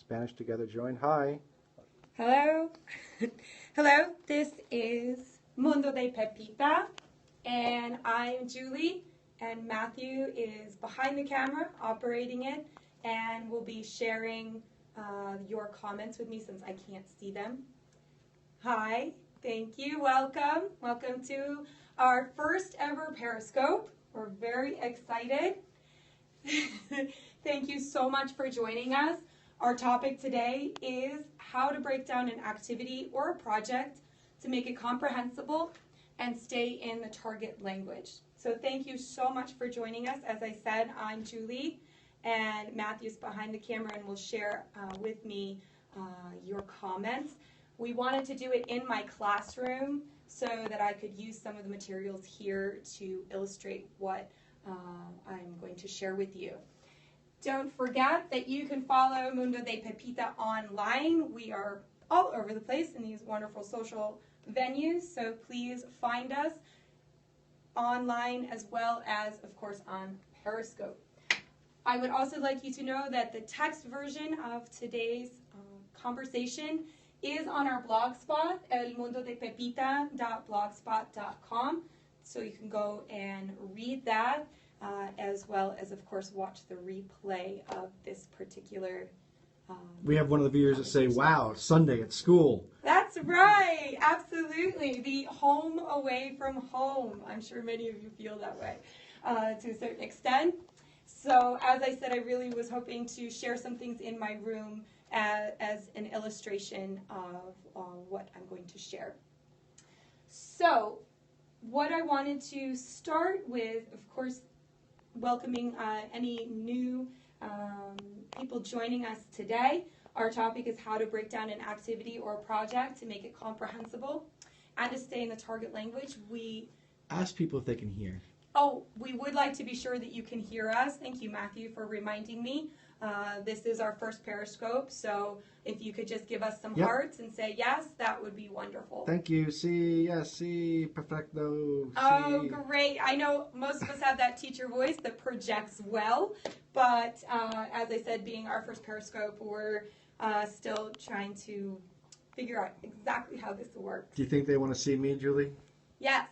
Spanish Together join. Hi. Hello. Hello, this is Mundo de Pepita, and I'm Julie, and Matthew is behind the camera operating it, and will be sharing your comments with me since I can't see them. Hi, thank you, welcome. Welcome to our first ever Periscope. We're very excited. Thank you so much for joining us. Our topic today is how to break down an activity or a project to make it comprehensible and stay in the target language. So thank you so much for joining us. As I said, I'm Julie, and Matthew's behind the camera and will share with me your comments. We wanted to do it in my classroom so that I could use some of the materials here to illustrate what I'm going to share with you. Don't forget that you can follow Mundo de Pepita online. We are all over the place in these wonderful social venues, so please find us online as well as, of course, on Periscope. I would also like you to know that the text version of today's conversation is on our blog spot, elmundodepepita.blogspot.com, so you can go and read that. As well as, of course, watch the replay of this particular We have one of the viewers that say, wow, Sunday at school. That's right, absolutely. The home away from home. I'm sure many of you feel that way to a certain extent. So as I said, I really was hoping to share some things in my room as an illustration of what I'm going to share. So what I wanted to start with, of course, welcoming any new people joining us today. Our topic is how to break down an activity or a project to make it comprehensible and to stay in the target language. We ask people if they can hear. Oh, we would like to be sure that you can hear us. Thank you, Matthew, for reminding me. This is our first Periscope, so if you could just give us some hearts and say yes, that would be wonderful. Thank you. Sí, yes, sí, perfecto. Oh, great. I know most of us have that teacher voice that projects well, but as I said, being our first Periscope, we're still trying to figure out exactly how this works. Do you think they want to see me, Julie? Yes.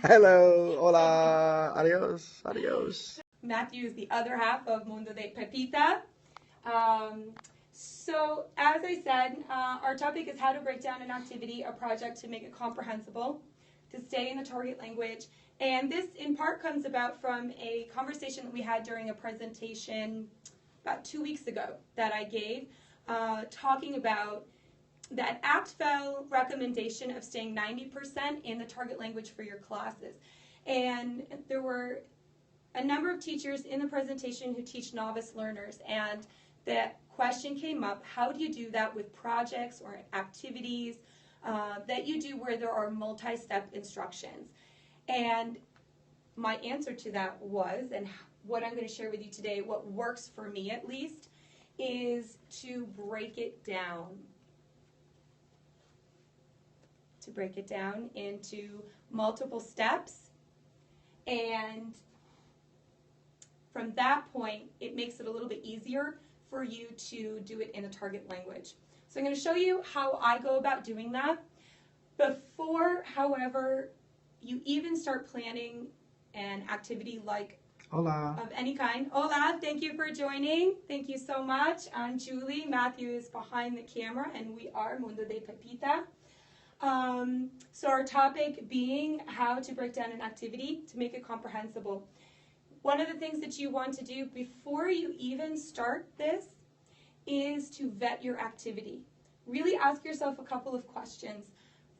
Hello, hola, adios, adios. Matthew is the other half of Mundo de Pepita. So, as I said, our topic is how to break down an activity, a project to make it comprehensible, to stay in the target language. And this, in part, comes about from a conversation that we had during a presentation about 2 weeks ago that I gave, talking about that ACTFL recommendation of staying 90% in the target language for your classes. And there were a number of teachers in the presentation who teach novice learners, and the question came up, how do you do that with projects or activities that you do where there are multi-step instructions? And my answer to that was, and what I'm going to share with you today, what works for me at least, is to break it down. To break it down into multiple steps, and from that point, it makes it a little bit easier for you to do it in the target language. So I'm going to show you how I go about doing that. Before, however, you even start planning an activity like Hola. of any kind. Hola, thank you for joining. Thank you so much. I'm Julie. Matthew is behind the camera, and we are Mundo de Pepita. So our topic being how to break down an activity to make it comprehensible. One of the things that you want to do before you even start this is to vet your activity. Really ask yourself a couple of questions.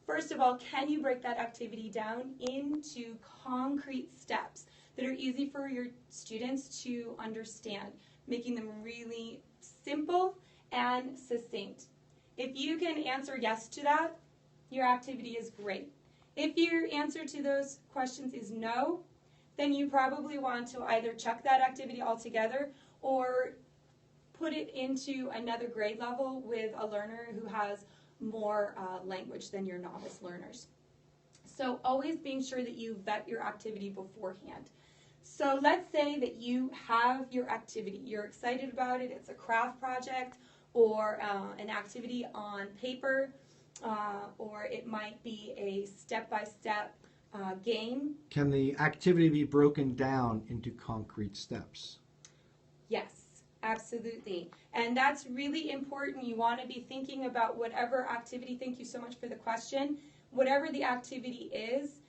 First of all, can you break that activity down into concrete steps that are easy for your students to understand, making them really simple and succinct? If you can answer yes to that, your activity is great. If your answer to those questions is no, then you probably want to either chuck that activity altogether or put it into another grade level with a learner who has more language than your novice learners. So always being sure that you vet your activity beforehand. So let's say that you have your activity. You're excited about it. It's a craft project or an activity on paper, or it might be a step-by-step game. Can the activity be broken down into concrete steps? Yes, absolutely. And that's really important. You want to be thinking about whatever activity, thank you so much for the question, whatever the activity is,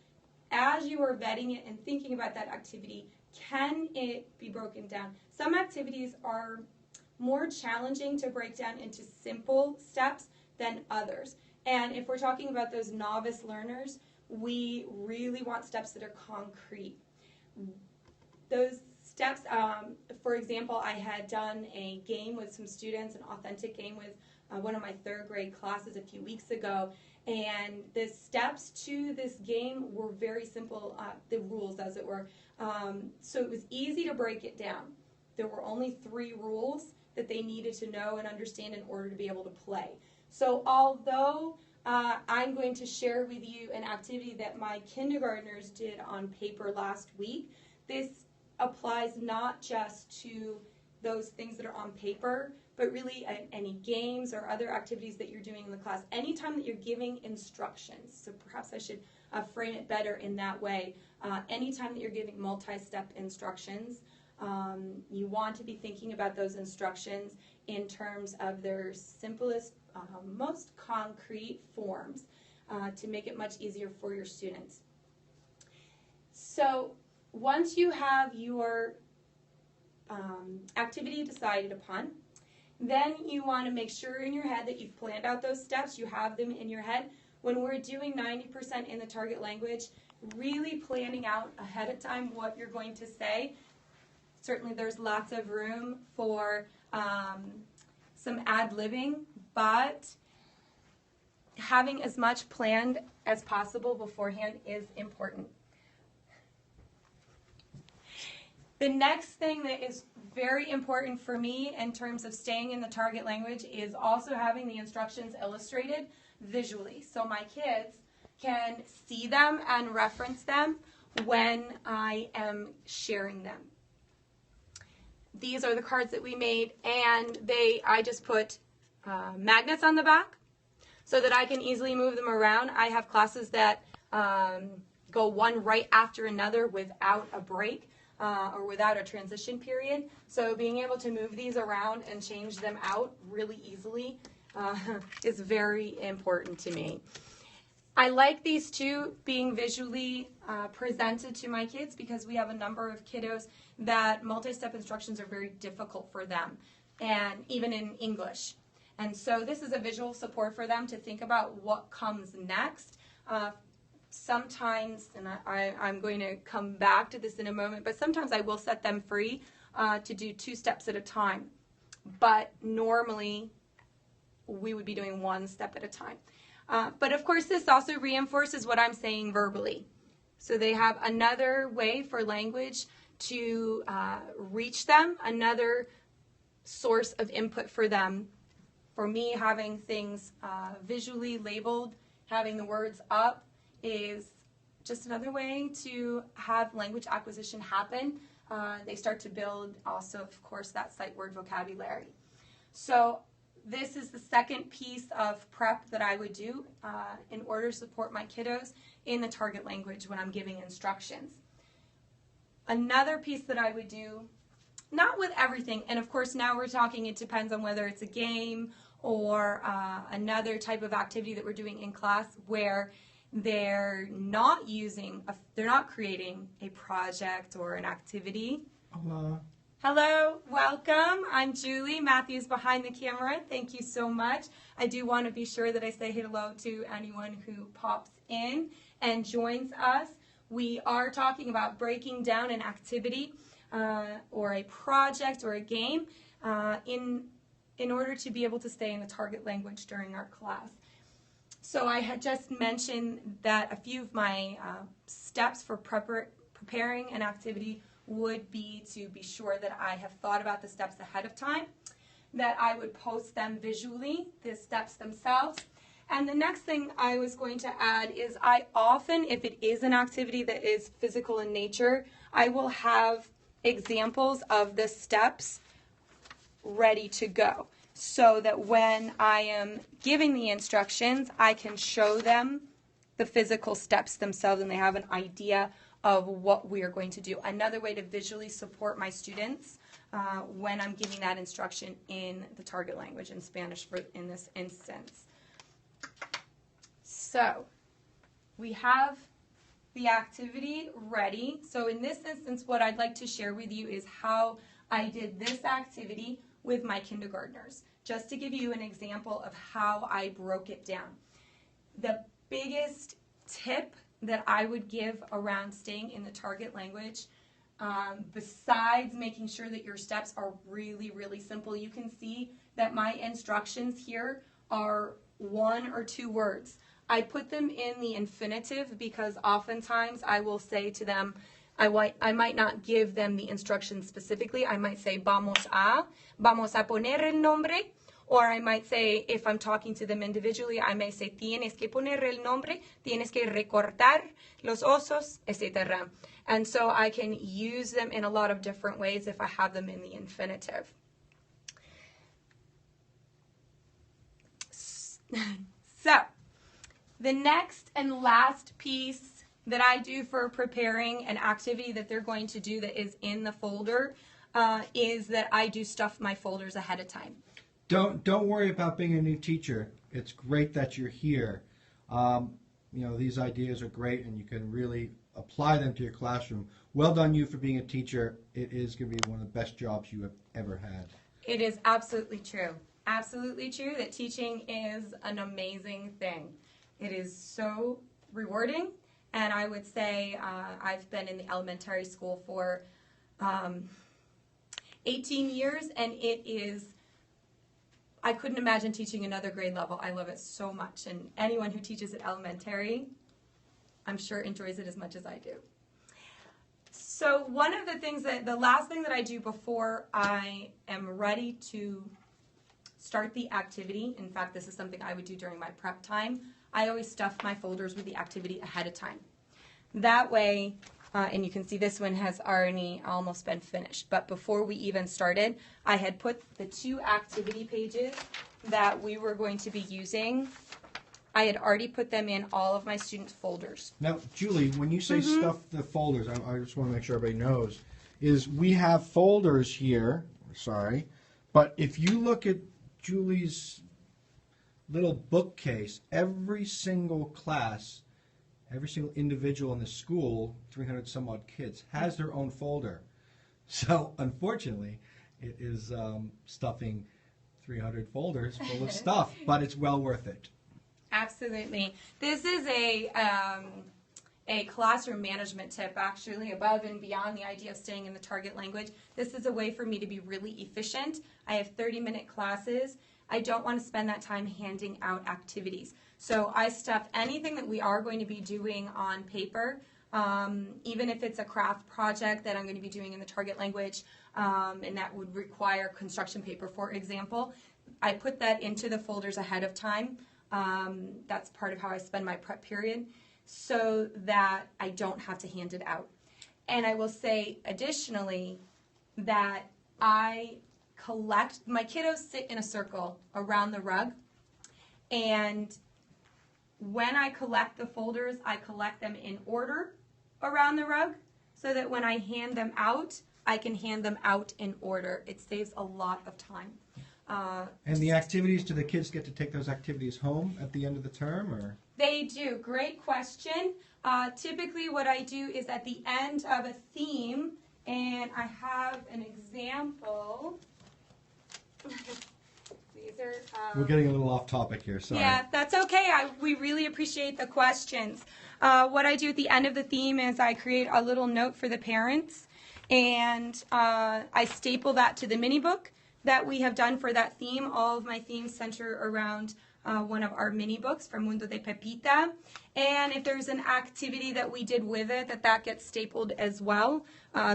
as you are vetting it and thinking about that activity, can it be broken down? Some activities are more challenging to break down into simple steps than others. And if we're talking about those novice learners, we really want steps that are concrete. Those steps, for example, I had done a game with some students, an authentic game with one of my third grade classes a few weeks ago, and the steps to this game were very simple, the rules as it were. So it was easy to break it down. There were only 3 rules that they needed to know and understand in order to be able to play. So although I'm going to share with you an activity that my kindergartners did on paper last week, this applies not just to those things that are on paper, but really any games or other activities that you're doing in the class. Anytime that you're giving instructions, so perhaps I should frame it better in that way. Anytime that you're giving multi-step instructions, you want to be thinking about those instructions in terms of their simplest, most concrete forms to make it much easier for your students. So once you have your activity decided upon, then you want to make sure in your head that you've planned out those steps, you have them in your head. When we're doing 90% in the target language, really planning out ahead of time what you're going to say. Certainly there's lots of room for some ad-libbing, but having as much planned as possible beforehand is important. The next thing that is very important for me in terms of staying in the target language is also having the instructions illustrated visually. So my kids can see them and reference them when I am sharing them. These are the cards that we made, and I just put magnets on the back so that I can easily move them around. I have classes that go one right after another without a break. Or without a transition period. So being able to move these around and change them out really easily is very important to me. I like these two being visually presented to my kids because we have a number of kiddos that multi-step instructions are very difficult for them, and even in English. And so this is a visual support for them to think about what comes next. Sometimes, and I'm going to come back to this in a moment, but sometimes I will set them free to do 2 steps at a time. But normally, we would be doing 1 step at a time. But of course, this also reinforces what I'm saying verbally. So they have another way for language to reach them, another source of input for them. For me, having things visually labeled, having the words up, is just another way to have language acquisition happen. They start to build also, of course, that sight word vocabulary. So this is the second piece of prep that I would do in order to support my kiddos in the target language when I'm giving instructions. Another piece that I would do, not with everything, and of course now we're talking, it depends on whether it's a game or another type of activity that we're doing in class where they're not creating a project or an activity. Hello, welcome. I'm Julie. Matthew's behind the camera. Thank you so much. I do want to be sure that I say hello to anyone who pops in and joins us. We are talking about breaking down an activity or a project or a game in order to be able to stay in the target language during our class. So I had just mentioned that a few of my steps for preparing an activity would be to be sure that I have thought about the steps ahead of time, that I would post them visually, the steps themselves, And the next thing I was going to add is I often, if it is an activity that is physical in nature, I will have examples of the steps ready to go so that when I am giving the instructions, I can show them the physical steps themselves and they have an idea of what we are going to do. Another way to visually support my students when I'm giving that instruction in the target language, in Spanish in this instance. So we have the activity ready. So in this instance, what I'd like to share with you is how I did this activity with my kindergartners, just to give you an example of how I broke it down. The biggest tip that I would give around staying in the target language, besides making sure that your steps are really, really simple, you can see that my instructions here are 1 or 2 words. I put them in the infinitive because oftentimes I will say to them, I might not give them the instructions specifically. I might say, vamos a poner el nombre. Or I might say, if I'm talking to them individually, I may say, tienes que poner el nombre, tienes que recortar los osos, etc. And so I can use them in a lot of different ways if I have them in the infinitive. So, the next and last piece that I do for preparing an activity that they're going to do that is in the folder is that I do stuff my folders ahead of time. Don't worry about being a new teacher. It's great that you're here. These ideas are great, and you can really apply them to your classroom. Well done you for being a teacher. It is going to be one of the best jobs you have ever had. It is absolutely true. Absolutely true that teaching is an amazing thing. It is so rewarding, and I would say I've been in the elementary school for 18 years, and it is, I couldn't imagine teaching another grade level. I love it so much, and anyone who teaches at elementary, I'm sure enjoys it as much as I do. So one of the things the last thing that I do before I am ready to start the activity, in fact, this is something I would do during my prep time, I always stuff my folders with the activity ahead of time. That way, and you can see this one has already almost been finished, but before we even started, I had put the 2 activity pages that we were going to be using, I had already put them in all of my students' folders. Now, Julie, when you say stuff the folders, I just want to make sure everybody knows, is we have folders here, but if you look at Julie's little bookcase, every single class, every single individual in the school, 300 some odd kids, has their own folder. So unfortunately, it is stuffing 300 folders full of stuff, but it's well worth it. Absolutely. This is a classroom management tip, actually, above and beyond the idea of staying in the target language. This is a way for me to be really efficient. I have 30-minute classes. I don't want to spend that time handing out activities. So I stuff anything that we are going to be doing on paper, even if it's a craft project that I'm going to be doing in the target language, and that would require construction paper, for example. I put that into the folders ahead of time. That's part of how I spend my prep period, so that I don't have to hand it out. And I will say additionally that I collect, my kiddos sit in a circle around the rug, and when I collect the folders, I collect them in order around the rug so that when I hand them out, I can hand them out in order. It saves a lot of time. And the activities, do the kids get to take those activities home at the end of the term, or? They do. Great question. Typically what I do is at the end of a theme, and I have an example. These are, we're getting a little off topic here, sorry. Yeah, that's okay. We really appreciate the questions. What I do at the end of the theme is I create a little note for the parents, and I staple that to the mini book that we have done for that theme. All of my themes center around one of our mini books from Mundo de Pepita. And if there's an activity that we did with it, that gets stapled as well.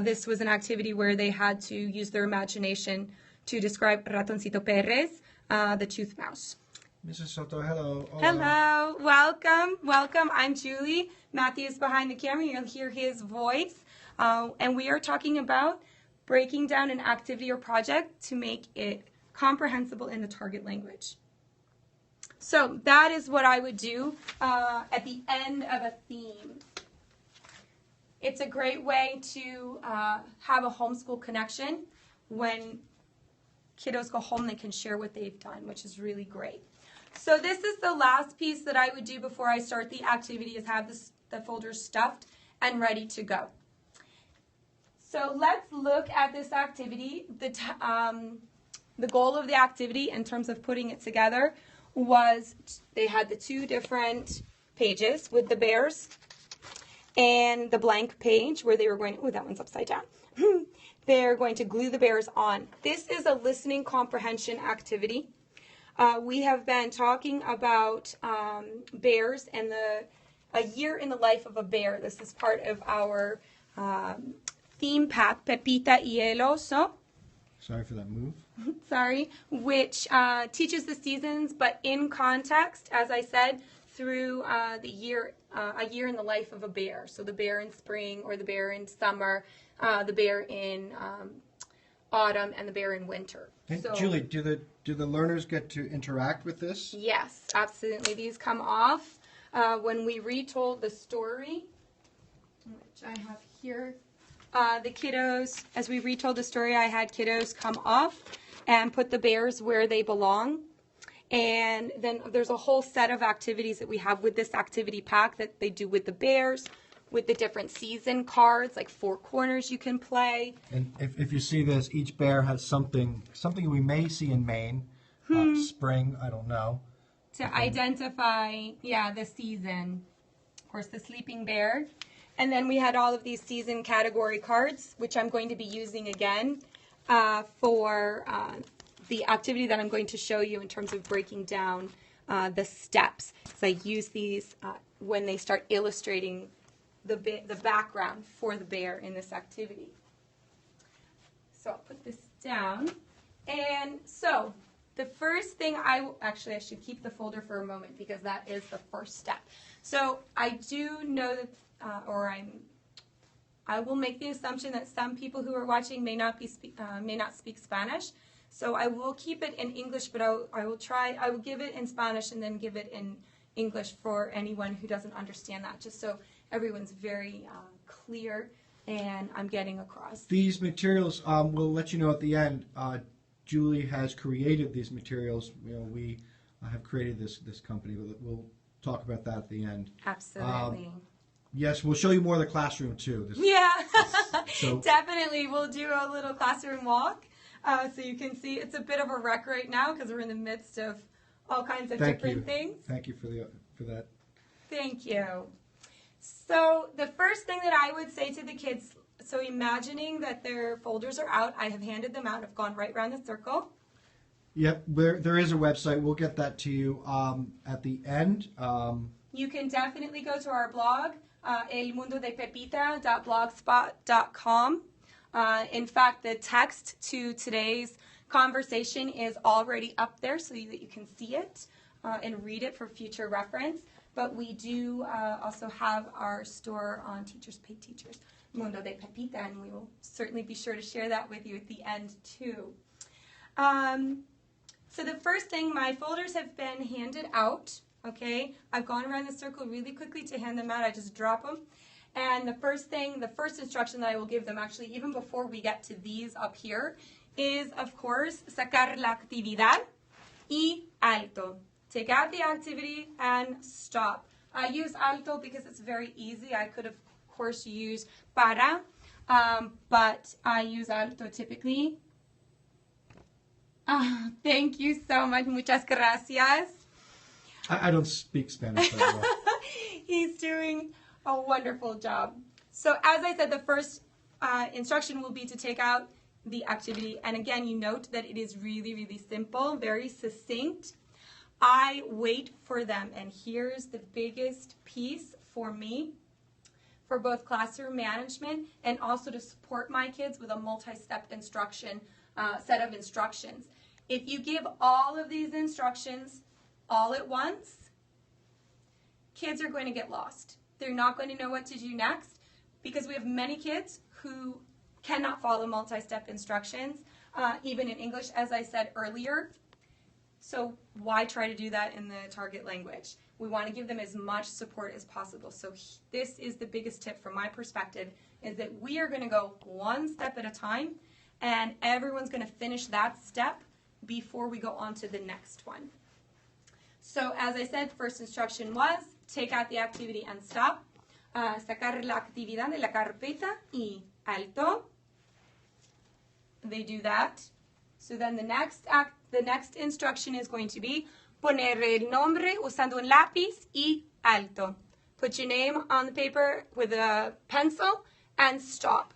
This was an activity where they had to use their imagination to describe Ratoncito Pérez, the tooth mouse. Mrs. Soto, hello. Hola. Hello, welcome. I'm Julie. Matthew is behind the camera. You'll hear his voice. And we are talking about breaking down an activity or project to make it comprehensible in the target language. So that is what I would do at the end of a theme. It's a great way to have a homeschool connection. When kiddos go home, they can share what they've done, which is really great. So this is the last piece that I would do before I start the activity, is have the folders stuffed and ready to go. So let's look at this activity. The goal of the activity in terms of putting it together was they had the two different pages with the bears and the blank page where they were going, oh, that one's upside down. They're going to glue the bears on. This is a listening comprehension activity. We have been talking about bears and a year in the life of a bear. This is part of our theme pack, Pepita y el Oso. Sorry for that move. Sorry, which teaches the seasons, but in context, as I said, through a year in the life of a bear. So the bear in spring, or the bear in summer, the bear in autumn, and the bear in winter. And so, Julie, do the learners get to interact with this? Yes, absolutely. These come off when we retold the story, which I have here. The kiddos, as we retold the story, I had kiddos come off and put the bears where they belong. And then there's a whole set of activities that we have with this activity pack that they do with the bears, with the different season cards, like 4 corners you can play. And if you see this, each bear has something we may see in Maine, spring, I don't know. To identify, the season. Of course, the sleeping bear. And then we had all of these season category cards, which I'm going to be using again for the activity that I'm going to show you in terms of breaking down the steps. So I use these when they start illustrating the background for the bear in this activity. So I'll put this down. And so the first thing I should keep the folder for a moment because that is the first step. So I do know that, I will make the assumption that some people who are watching may not speak Spanish. So I will keep it in English, but I will give it in Spanish and then give it in English for anyone who doesn't understand that, just so everyone's very clear and I'm getting across. These materials, we'll let you know at the end. Julie has created these materials. We have created this company, but we'll talk about that at the end. Absolutely. Yes, we'll show you more of the classroom too. Definitely. We'll do a little classroom walk so you can see. It's a bit of a wreck right now because we're in the midst of all kinds of different things. Thank you for that. Thank you. So the first thing that I would say to the kids, so imagining that their folders are out, I have handed them out. I've gone right around the circle. Yep, there is a website. We'll get that to you at the end. You can definitely go to our blog, elmundodepepita.blogspot.com. In fact, the text to today's conversation is already up there so that you can see it and read it for future reference. But we do also have our store on Teachers Pay Teachers, Mundo de Pepita, and we will certainly be sure to share that with you at the end too. So the first thing, my folders have been handed out, okay? I've gone around the circle really quickly to hand them out. I just drop them. And the first instruction that I will give them, actually, even before we get to these up here, is, of course, sacar la actividad y alto. Take out the activity and stop. I use alto because it's very easy. I could, of course, use para, but I use alto typically. Thank you so much. Muchas gracias. I don't speak Spanish that well. He's doing a wonderful job. So as I said, the first instruction will be to take out the activity. And again, you note that it is really, really simple, very succinct. I wait for them. And here's the biggest piece for me, for both classroom management and also to support my kids with a multi-step instruction, set of instructions. If you give all of these instructions all at once, kids are going to get lost. They're not going to know what to do next because we have many kids who cannot follow multi-step instructions, even in English, as I said earlier. So why try to do that in the target language? We want to give them as much support as possible. So this is the biggest tip from my perspective, is that we are going to go one step at a time, and everyone's going to finish that step before we go on to the next one. So as I said, first instruction was take out the activity and stop. Sacar la actividad de la carpeta y alto. They do that. So then the next instruction is going to be poner el nombre usando un lápiz y alto. Put your name on the paper with a pencil and stop.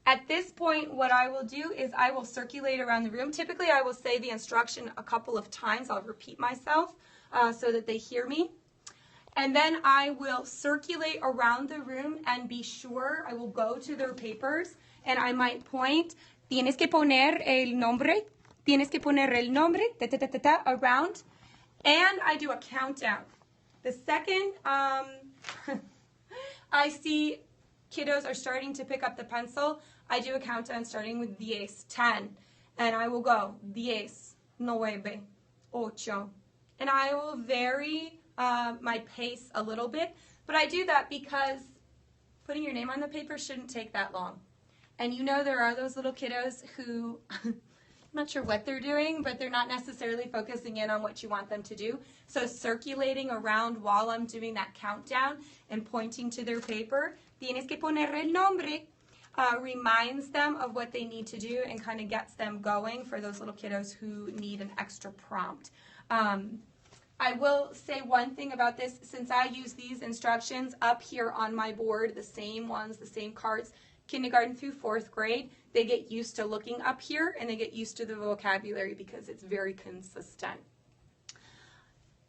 At this point, what I will do is I will circulate around the room. Typically, I will say the instruction a couple of times. I'll repeat myself so that they hear me. And then I will circulate around the room and be sure, I will go to their papers and I might point, tienes que poner el nombre, ta, ta, ta, ta, ta, around. And I do a countdown. The second I see kiddos are starting to pick up the pencil, I do a countdown starting with 10. And I will go 10, 9, 8. And I will vary my pace a little bit. But I do that because putting your name on the paper shouldn't take that long. And you know there are those little kiddos who, I'm not sure what they're doing, but they're not necessarily focusing in on what you want them to do. So circulating around while I'm doing that countdown and pointing to their paper, tienes que poner el nombre, reminds them of what they need to do and kind of gets them going for those little kiddos who need an extra prompt. I will say one thing about this. Since I use these instructions up here on my board, the same ones, the same cards, kindergarten through 4th grade, they get used to looking up here and they get used to the vocabulary because it's very consistent.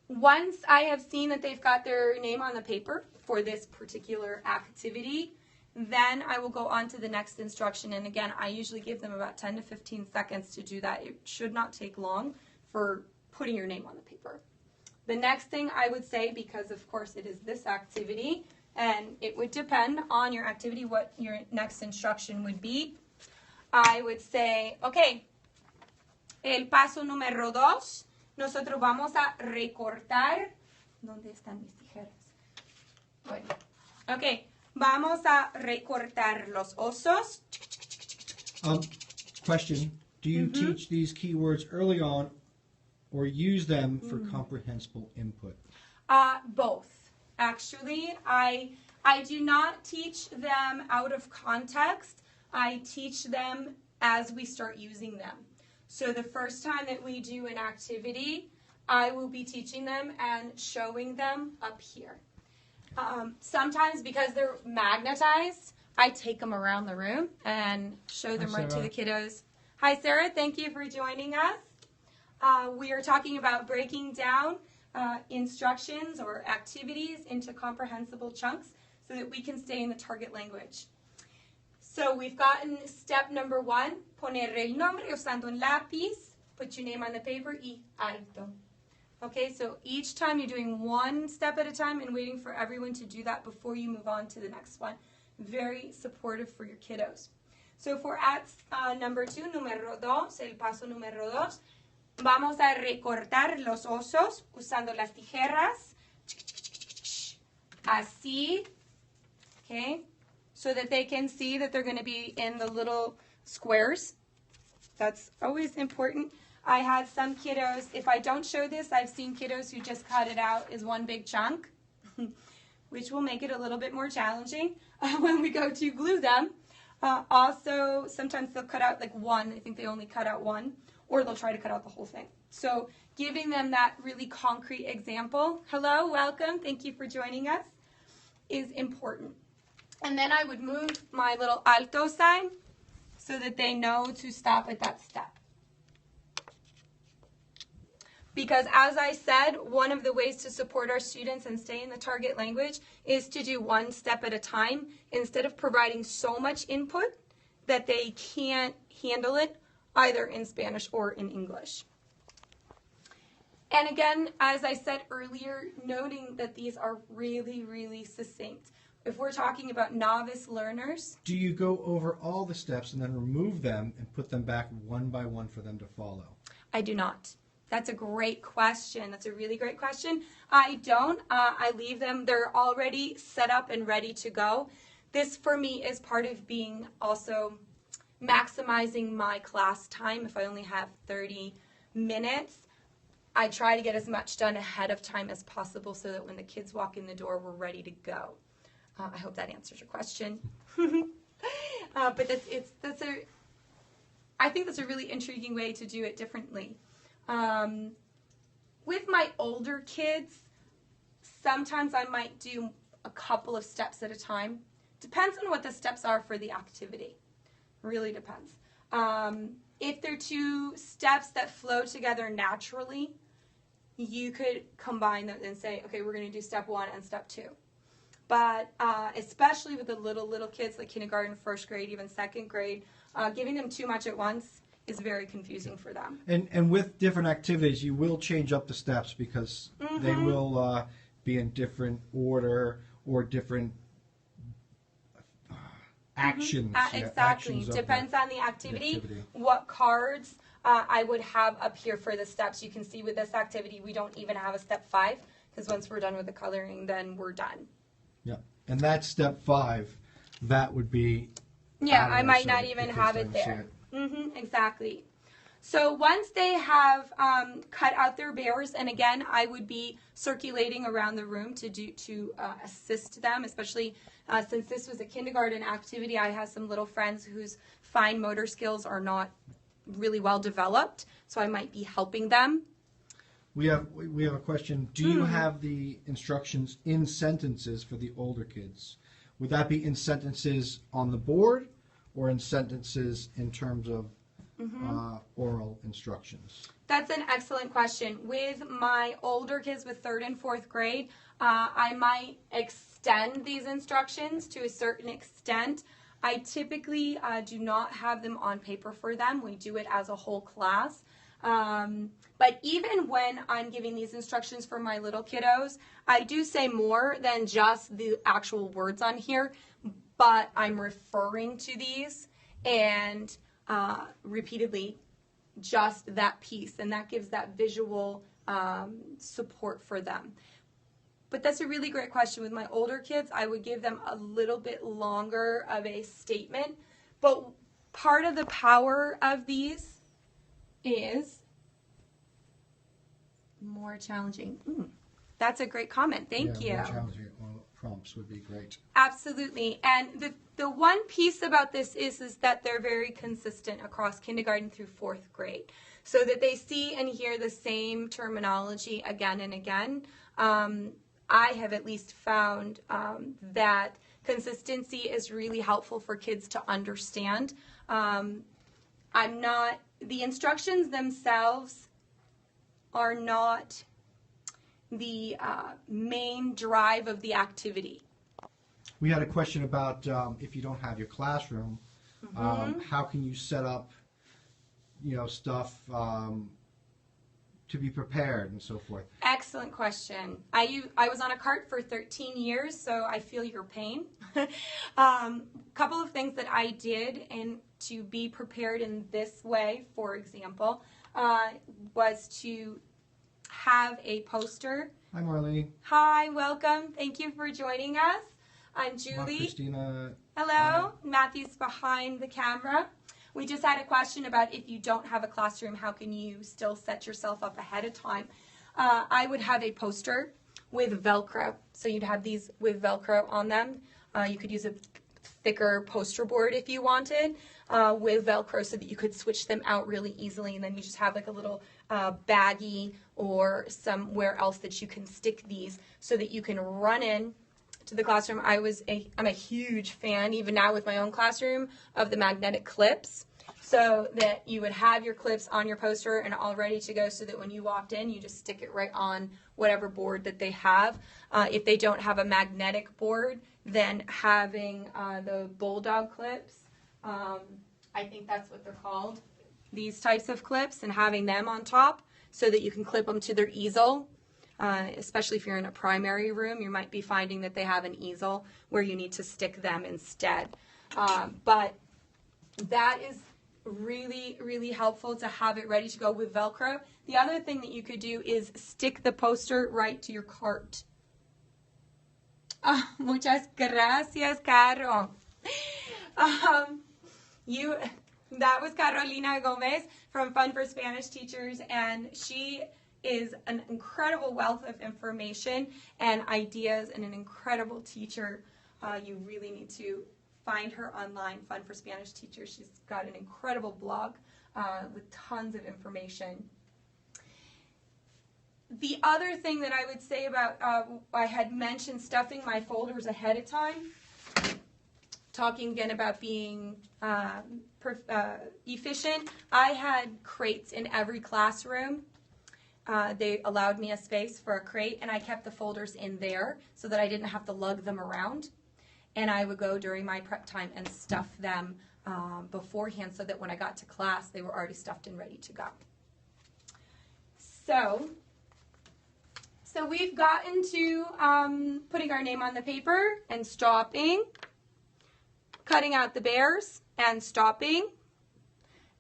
Once I have seen that they've got their name on the paper for this particular activity, then I will go on to the next instruction. And again, I usually give them about 10 to 15 seconds to do that. It should not take long for putting your name on the paper. The next thing I would say, because of course it is this activity, and it would depend on your activity what your next instruction would be, I would say, okay, el paso número 2, nosotros vamos a recortar. ¿Dónde están mis tijeras? Bueno, okay, vamos a recortar los osos. Question, do you teach these keywords early on or use them for comprehensible input? Both. Actually, I do not teach them out of context. I teach them as we start using them. So the first time that we do an activity, I will be teaching them and showing them up here. Sometimes because they're magnetized, I take them around the room and show them right to the kiddos. Hi, Sarah. Thank you for joining us. We are talking about breaking down instructions or activities into comprehensible chunks so that we can stay in the target language. So we've gotten step number 1, poner el nombre usando un lápiz, put your name on the paper, y alto. Okay, so each time you're doing one step at a time and waiting for everyone to do that before you move on to the next one. Very supportive for your kiddos. So if we're at number 2, número 2, el paso número 2, vamos a recortar los osos usando las tijeras. Así. Okay. So that they can see that they're going to be in the little squares. That's always important. I had some kiddos, if I don't show this, I've seen kiddos who just cut it out as one big chunk, which will make it a little bit more challenging when we go to glue them. Also, sometimes they'll cut out like one. I think they only cut out one, or they'll try to cut out the whole thing. So giving them that really concrete example, hello, welcome, thank you for joining us, is important. And then I would move my little alto sign so that they know to stop at that step. Because as I said, one of the ways to support our students and stay in the target language is to do one step at a time instead of providing so much input that they can't handle it either in Spanish or in English. And again, as I said earlier, noting that these are really, really succinct. If we're talking about novice learners. Do you go over all the steps and then remove them and put them back one by one for them to follow? I do not. That's a great question. That's a really great question. I don't. I leave them. They're already set up and ready to go. This for me is part of being also maximizing my class time. If I only have 30 minutes, I try to get as much done ahead of time as possible so that when the kids walk in the door, we're ready to go. I hope that answers your question. But I think that's a really intriguing way to do it differently. With my older kids, sometimes I might do a couple of steps at a time. Depends on what the steps are for the activity. Really depends. If they're two steps that flow together naturally, you could combine them and say, okay, we're going to do step 1 and step 2. But especially with the little kids, like kindergarten, first grade, even second grade, giving them too much at once is very confusing for them. And with different activities, you will change up the steps because they will be in different order or different actions. Exactly. Actions Depends on the activity. What cards I would have up here for the steps. You can see with this activity, we don't even have a step 5 because once we're done with the coloring, then we're done. Yeah, and that's step 5. That would be. Yeah, I might not even have it there. Exactly. So once they have cut out their bears, and again, I would be circulating around the room to assist them, especially since this was a kindergarten activity. I have some little friends whose fine motor skills are not really well developed, so I might be helping them. We have a question. Do you have the instructions in sentences for the older kids? Would that be in sentences on the board or in sentences in terms of oral instructions? That's an excellent question. With my older kids with 3rd and 4th grade, I might extend these instructions to a certain extent. I typically do not have them on paper for them. We do it as a whole class. But even when I'm giving these instructions for my little kiddos, I do say more than just the actual words on here, but I'm referring to these and repeatedly just that piece, and that gives that visual support for them. But that's a really great question. With my older kids, I would give them a little bit longer of a statement, but part of the power of these is more challenging. That's a great comment. Thank you. More challenging prompts would be great. Absolutely. And the one piece about this is that they're very consistent across kindergarten through 4th grade, so that they see and hear the same terminology again and again. I have at least found that consistency is really helpful for kids to understand. The instructions themselves are not the main drive of the activity. We had a question about if you don't have your classroom, how can you set up, stuff to be prepared and so forth? Excellent question. I was on a cart for 13 years, so I feel your pain. Couple of things that I did and to be prepared in this way, for example, was to have a poster. Hi, Marlene. Hi, welcome. Thank you for joining us. I'm Julie. Christina. Hello. Matthew's behind the camera. We just had a question about if you don't have a classroom, how can you still set yourself up ahead of time? I would have a poster with Velcro. So you'd have these with Velcro on them. You could use a thicker poster board if you wanted with Velcro so that you could switch them out really easily, and then you just have like a little baggie or somewhere else that you can stick these so that you can run in to the classroom. I'm a huge fan, even now with my own classroom, of the magnetic clips, so that you would have your clips on your poster and all ready to go, so that when you walked in, you just stick it right on whatever board that they have. If they don't have a magnetic board, then having the bulldog clips, I think that's what they're called, these types of clips, and having them on top so that you can clip them to their easel. Especially if you're in a primary room, you might be finding that they have an easel where you need to stick them instead. But that is really, really helpful to have it ready to go with Velcro. The other thing that you could do is stick the poster right to your cart. Muchas gracias, Caro. That was Carolina Gomez from Fun for Spanish Teachers, and she is an incredible wealth of information and ideas and an incredible teacher. You really need to find her online, Fun for Spanish Teachers. She's got an incredible blog with tons of information. The other thing that I would say about, I had mentioned stuffing my folders ahead of time, talking again about being efficient. I had crates in every classroom. They allowed me a space for a crate, and I kept the folders in there so that I didn't have to lug them around. And I would go during my prep time and stuff them beforehand so that when I got to class, they were already stuffed and ready to go. So we've gotten to putting our name on the paper and stopping, cutting out the bears and stopping.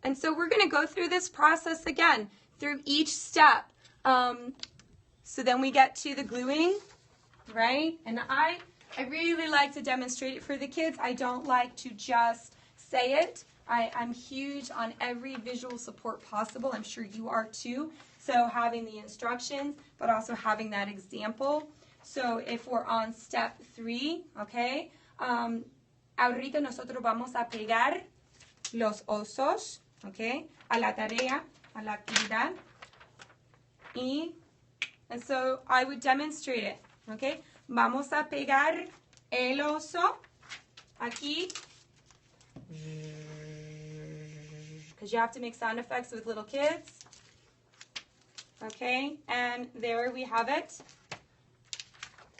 And so we're going to go through this process again, through each step. So then we get to the gluing, right? And I really like to demonstrate it for the kids. I don't like to just say it. I'm huge on every visual support possible. I'm sure you are too. So having the instructions, but also having that example. So if we're on step 3, okay, ahorita nosotros vamos a pegar los osos, okay, a la tarea, a la actividad. And so I would demonstrate it, okay. Vamos a pegar el oso aquí. Because you have to make sound effects with little kids. Okay, and there we have it.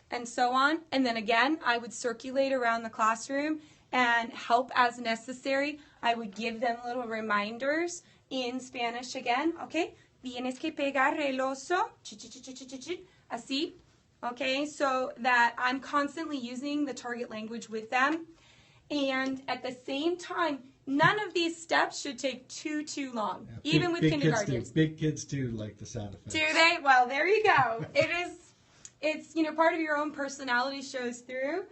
And so on. And then again, I would circulate around the classroom and help as necessary. I would give them little reminders in Spanish again. Okay, tienes que pegar el oso. Así. Okay, so that I'm constantly using the target language with them. And at the same time, none of these steps should take too long, yeah, even with kindergartners. Big kids do like the sound effects. Do they? Well, there you go. It's part of your own personality shows through.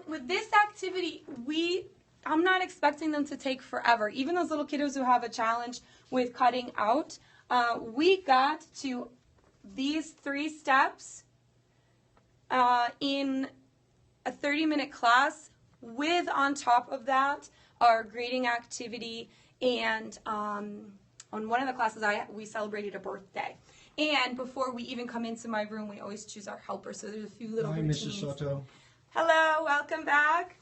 With this activity, I'm not expecting them to take forever. Even those little kiddos who have a challenge with cutting out, we got to these 3 steps in a 30-minute class with, on top of that, our grading activity, and on one of the classes we celebrated a birthday. And before we even come into my room, we always choose our helper, so there's a few little routines. Hi, Mrs. Soto. Hello, welcome back.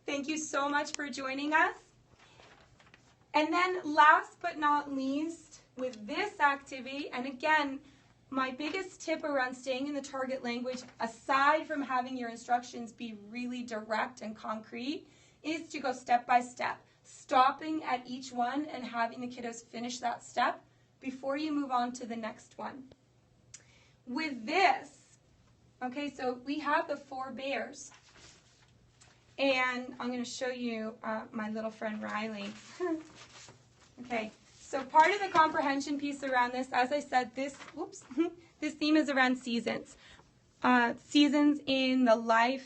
Thank you so much for joining us. And then last but not least, with this activity, and again, my biggest tip around staying in the target language, aside from having your instructions be really direct and concrete, is to go step by step, stopping at each one and having the kiddos finish that step before you move on to the next one. With this, okay, so we have the 4 bears. And I'm going to show you my little friend Riley. Okay. So part of the comprehension piece around this, as I said, this theme is around seasons. Seasons in the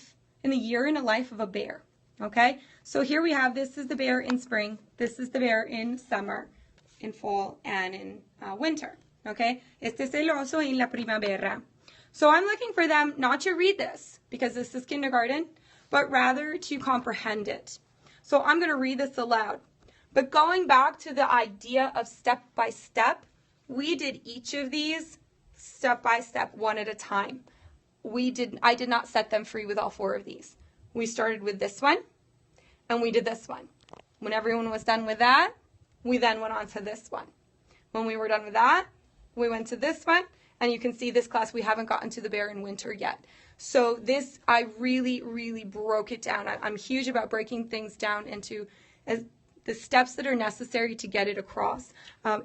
year in the life of a bear. Okay? So here we have, this is the bear in spring, this is the bear in summer, in fall, and in winter. Okay? Este es el oso en la primavera. So I'm looking for them not to read this, because this is kindergarten, but rather to comprehend it. So I'm going to read this aloud. But going back to the idea of step by step, we did each of these step by step, one at a time. I did not set them free with all 4 of these. We started with this one, and we did this one. When everyone was done with that, we then went on to this one. When we were done with that, we went to this one, and you can see this class, we haven't gotten to the bear in winter yet. So this, I really, really broke it down. I'm huge about breaking things down into the steps that are necessary to get it across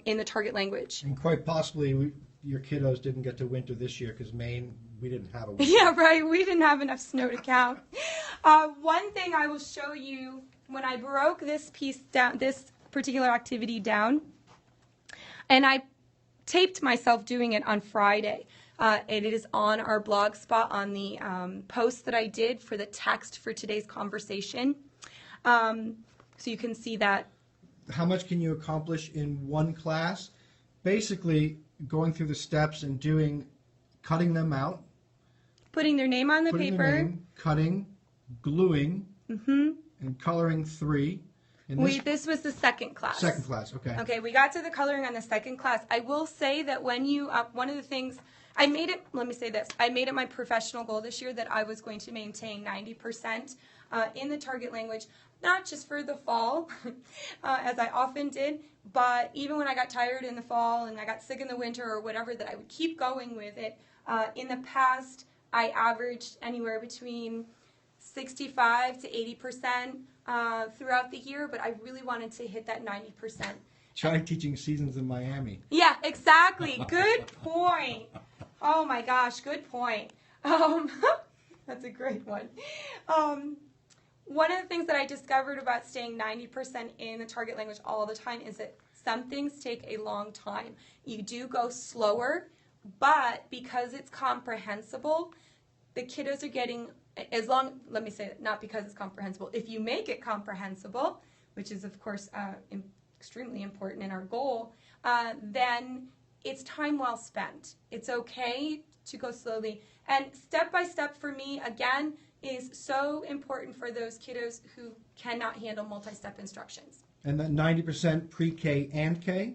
in the target language. And quite possibly your kiddos didn't get to winter this year because Maine, we didn't have a winter. Yeah, right. We didn't have enough snow to count. One thing I will show you, when I broke this piece down, this particular activity down, and I taped myself doing it on Friday. It is on our blog spot on the post that I did for the text for today's conversation. So you can see that. How much can you accomplish in one class? Basically, going through the steps and cutting them out. Putting their name on the putting paper. Their name, cutting, gluing, and coloring 3. This was the second class. Second class, okay. Okay, we got to the coloring on the second class. I will say that when you, one of the things, I made it my professional goal this year that I was going to maintain 90% in the target language, not just for the fall, as I often did, but even when I got tired in the fall and I got sick in the winter or whatever, that I would keep going with it. In the past, I averaged anywhere between 65 to 80% throughout the year, but I really wanted to hit that 90%. Try teaching seasons in Miami. Yeah, exactly. Good point. Oh my gosh, good point. That's a great one. One of the things that I discovered about staying 90% in the target language all the time is that some things take a long time. You do go slower, but because it's comprehensible, the kiddos are getting, let me say it, not because it's comprehensible. If you make it comprehensible, which is of course extremely important in our goal, then it's time well spent. It's okay to go slowly. And step by step for me, again, is so important for those kiddos who cannot handle multi-step instructions. And that 90% pre-K and K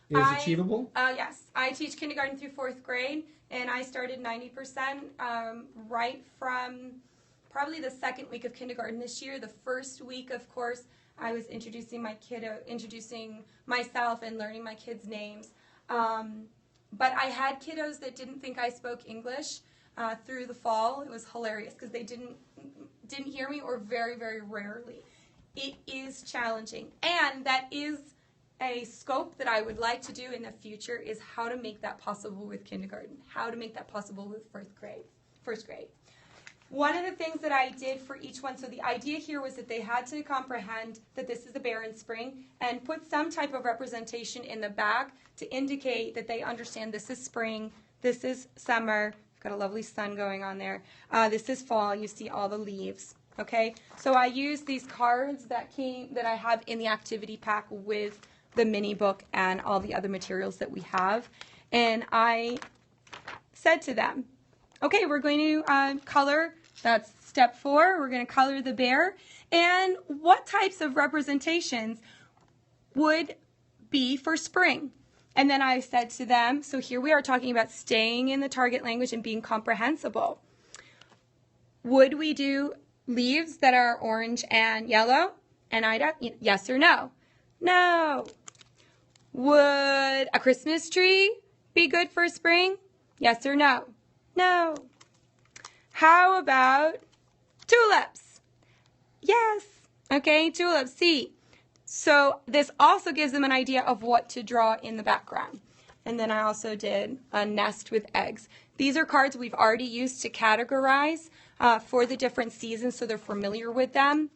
is achievable? Yes. I teach kindergarten through 4th grade, and I started 90% right from probably the second week of kindergarten this year. The first week, of course, I was introducing myself and learning my kids' names. But I had kiddos that didn't think I spoke English through the fall. It was hilarious because they didn't hear me, or very, very rarely. It is challenging, and that is a scope that I would like to do in the future, is how to make that possible with kindergarten, how to make that possible with first grade. One of the things that I did for each one, so the idea here was that they had to comprehend that this is a bear in spring and put some type of representation in the back to indicate that they understand this is spring, this is summer, got a lovely sun going on there, this is fall, you see all the leaves. Okay, so I used these cards that I have in the activity pack with the mini book and all the other materials that we have, and I said to them, okay, we're going to color, that's step 4, we're going to color the bear, and what types of representations would be for spring? And then I said to them, so here we are talking about staying in the target language and being comprehensible. Would we do leaves that are orange and yellow? And Ida, yes or no? No. Would a Christmas tree be good for spring? Yes or no? No. How about tulips? Yes. Okay, tulips, see. So this also gives them an idea of what to draw in the background. And then I also did a nest with eggs. These are cards we've already used to categorize for the different seasons, so they're familiar with them.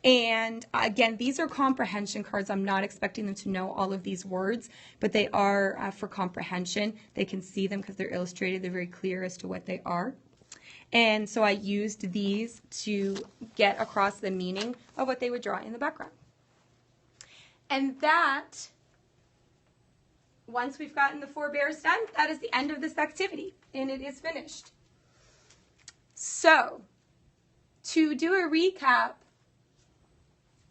And again, these are comprehension cards. I'm not expecting them to know all of these words, but they are for comprehension. They can see them because they're illustrated. They're very clear as to what they are. And so I used these to get across the meaning of what they would draw in the background. And that, once we've gotten the 4 bears done, that is the end of this activity, and it is finished. So, to do a recap,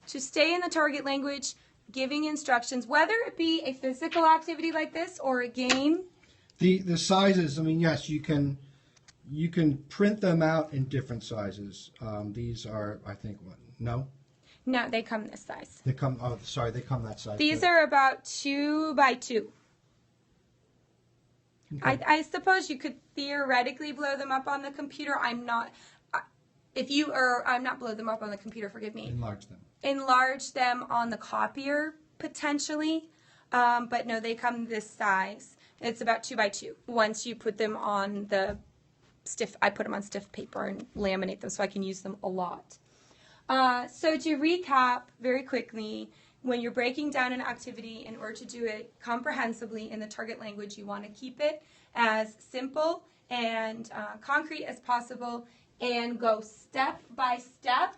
to stay in the target language, giving instructions, whether it be a physical activity like this or a game. The sizes, I mean, yes, you can print them out in different sizes. These are, I think, what? No? No, they come this size. They come, oh, sorry, they come that size. These are about 2 by 2. Okay. I suppose you could theoretically blow them up on the computer. I'm not. not blow them up on the computer, forgive me. Enlarge them. Enlarge them on the copier, potentially. But no, they come this size. It's about 2 by 2. Once you put them on I put them on stiff paper and laminate them so I can use them a lot. So to recap very quickly, when you're breaking down an activity, in order to do it comprehensibly in the target language, you want to keep it as simple and concrete as possible and go step by step,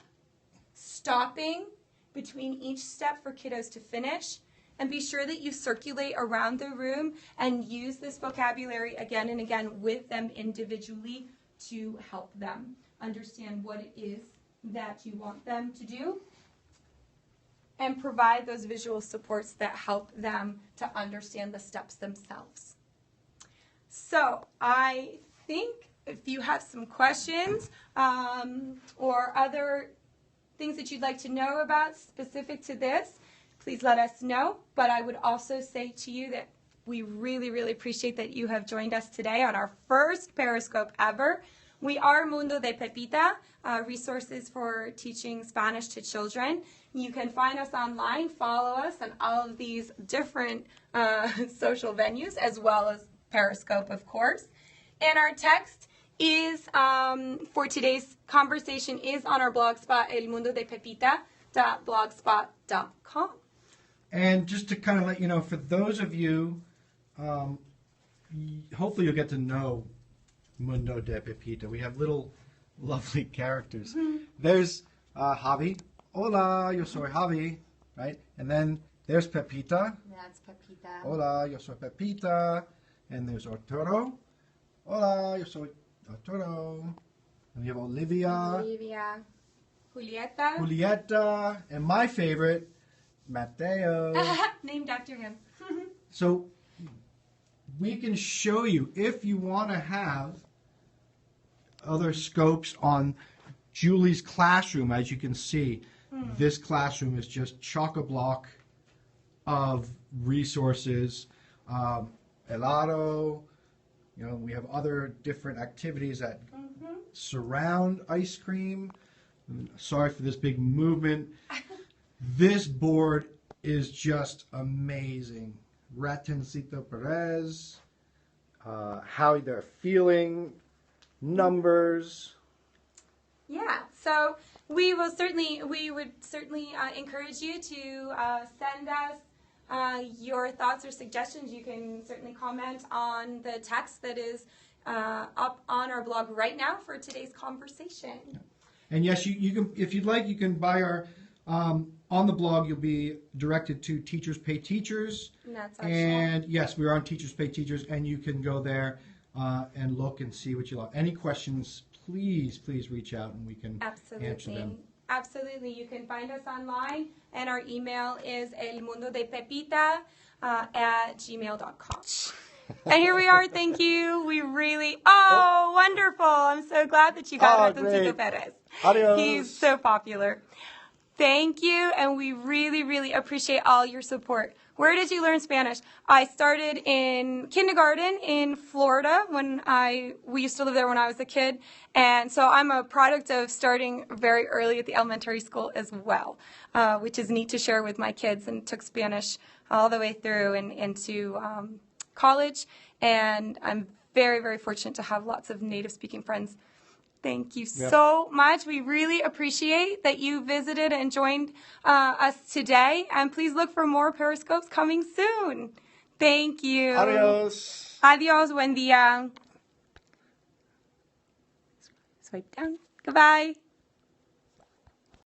stopping between each step for kiddos to finish. And be sure that you circulate around the room and use this vocabulary again and again with them individually to help them understand what it is that you want them to do and provide those visual supports that help them to understand the steps themselves. So I think if you have some questions or other things that you'd like to know about specific to this, please let us know. But I would also say to you that we really, really appreciate that you have joined us today on our first Periscope ever. We are Mundo de Pepita, resources for teaching Spanish to children. You can find us online, follow us on all of these different social venues, as well as Periscope, of course. And our text is, for today's conversation, is on our blog spot, elmundodepepita.blogspot.com. And just to kind of let you know, for those of you, hopefully you'll get to know Mundo de Pepita. We have little lovely characters. There's Javi. Hola, yo soy Javi. Right? And then there's Pepita. That's Pepita. Hola, yo soy Pepita. And there's Arturo. Hola, yo soy Arturo. And we have Olivia. Julieta. And my favorite, Mateo. Named after him. So we can show you, if you want to have other scopes on Julie's classroom. As you can see, this classroom is just chock-a-block of resources. Helado, we have other different activities that surround ice cream. Sorry for this big movement. This board is just amazing. Ratoncito Perez, how they're feeling, numbers. Yeah, so we would certainly encourage you to send us your thoughts or suggestions. You can certainly comment on the text that is up on our blog right now for today's conversation. And yes, you can, if you'd like, you can buy our, on the blog, you'll be directed to Teachers Pay Teachers. And that's our And yes, we're on Teachers Pay Teachers, and you can go there and look and see what you like. Any questions, please reach out and we can answer them. Absolutely. You can find us online, and our email is elmundodepepita@gmail.com. And here we are. Thank you. We really, wonderful. I'm so glad that you got Ratoncito Perez. Adios. He's so popular. Thank you, and we really, really appreciate all your support. Where did you learn Spanish? I started in kindergarten in Florida we used to live there when I was a kid, and so I'm a product of starting very early at the elementary school as well, which is neat to share with my kids, and took Spanish all the way through and into college, and I'm very, very fortunate to have lots of native-speaking friends. Thank you so much. We really appreciate that you visited and joined us today. And please look for more Periscopes coming soon. Thank you. Adios. Adios. Buen día. Swipe down. Goodbye.